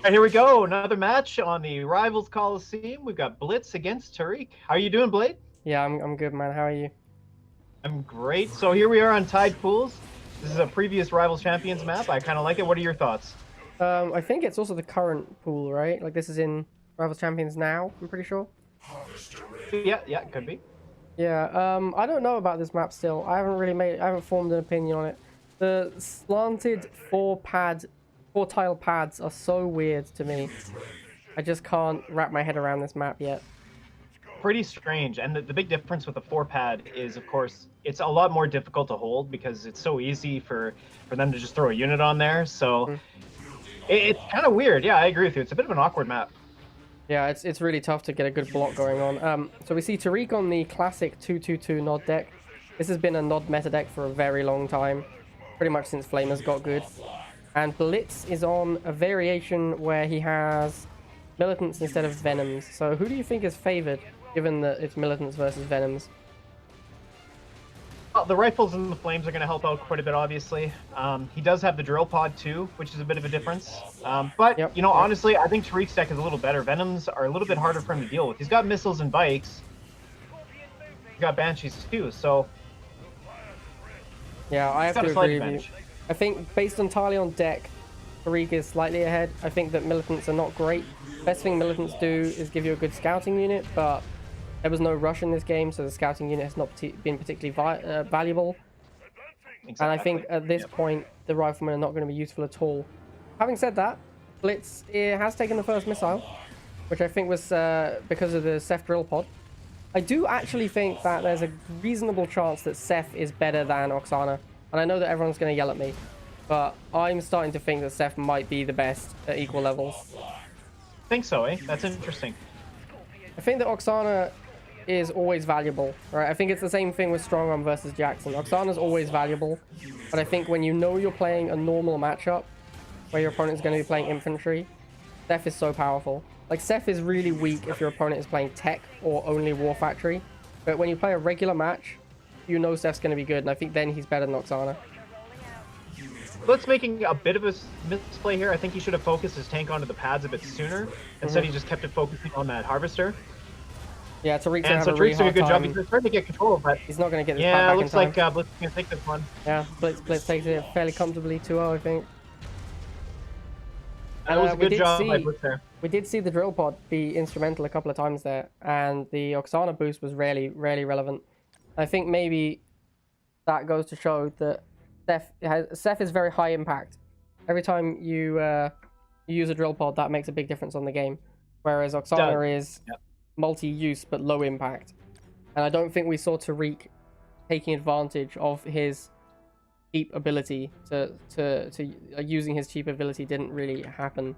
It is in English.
Right, here we go. Another match on the Rivals Coliseum. We've got Blitz against Tarik. How are you doing, Blade? Yeah, I'm good, man. How are you? I'm great. So here we are on Tide Pools. This is a previous Rivals Champions map. I kind of like it. What are your thoughts? I think it's also the current pool, right? Like this is in Rivals Champions now, I'm pretty sure. Yeah, could be. Yeah, I don't know about this map still. I haven't formed an opinion on it. The slanted four tile pads are so weird to me. I just can't wrap my head around this map yet. Pretty strange. And the big difference with the 4-pad is, of course, it's a lot more difficult to hold because it's so easy for them to just throw a unit on there. So it's kind of weird. Yeah, I agree with you. It's a bit of an awkward map. Yeah, it's really tough to get a good block going on. So we see Tarik on the classic 2-2-2 Nod deck. This has been a Nod meta deck for a very long time, pretty much since Flamers got good. And Blitz is on a variation where he has Militants instead of Venoms. So who do you think is favored, given that it's Militants versus Venoms? Well, the rifles and the flames are going to help out quite a bit, obviously. He does have the drill pod too, which is a bit of a difference. But honestly, I think Tarik's deck is a little better. Venoms are a little bit harder for him to deal with. He's got missiles and bikes. He's got banshees too, so yeah, I have to agree with you. I think based entirely on deck, Tarik is slightly ahead. I think that Militants are not great. Best thing Militants do is give you a good scouting unit, but there was no rush in this game, so the scouting unit has not been particularly valuable. Exactly. And I think at this point, the riflemen are not going to be useful at all. Having said that, Blitz has taken the first missile, which I think was because of the Ceph drill pod. I do actually think that there's a reasonable chance that Ceph is better than Oksana. And I know that everyone's going to yell at me, but I'm starting to think that Ceph might be the best at equal levels. I think so, eh? That's interesting. I think that Oksana is always valuable, right? I think it's the same thing with Strong Arm versus Jackson. Oksana's always valuable, but I think when you know you're playing a normal matchup where your opponent's going to be playing infantry, Ceph is so powerful. Like, Ceph is really weak if your opponent is playing tech or only War Factory, but when you play a regular match, you know Ceph's going to be good, and I think then he's better than Oksana. Blitz making a bit of a misplay here. I think he should have focused his tank onto the pads a bit sooner. Instead, he just kept it focusing on that harvestar. Yeah, Tarik's and so Tarik's doing a good job. He's trying to get control, but he's not going to get this back in looks time. like Blitz is going to take this one. Yeah, Blitz takes it fairly comfortably 2-0, I think. That was a good job by Blitz there. We did see the drill pod be instrumental a couple of times there, and the Oksana boost was rarely relevant. I think maybe that goes to show that Ceph is very high impact. Every time you use a drill pod, that makes a big difference on the game, whereas Oksana is multi-use but low impact. And I don't think we saw Tarik taking advantage of his cheap ability to using his cheap ability didn't really happen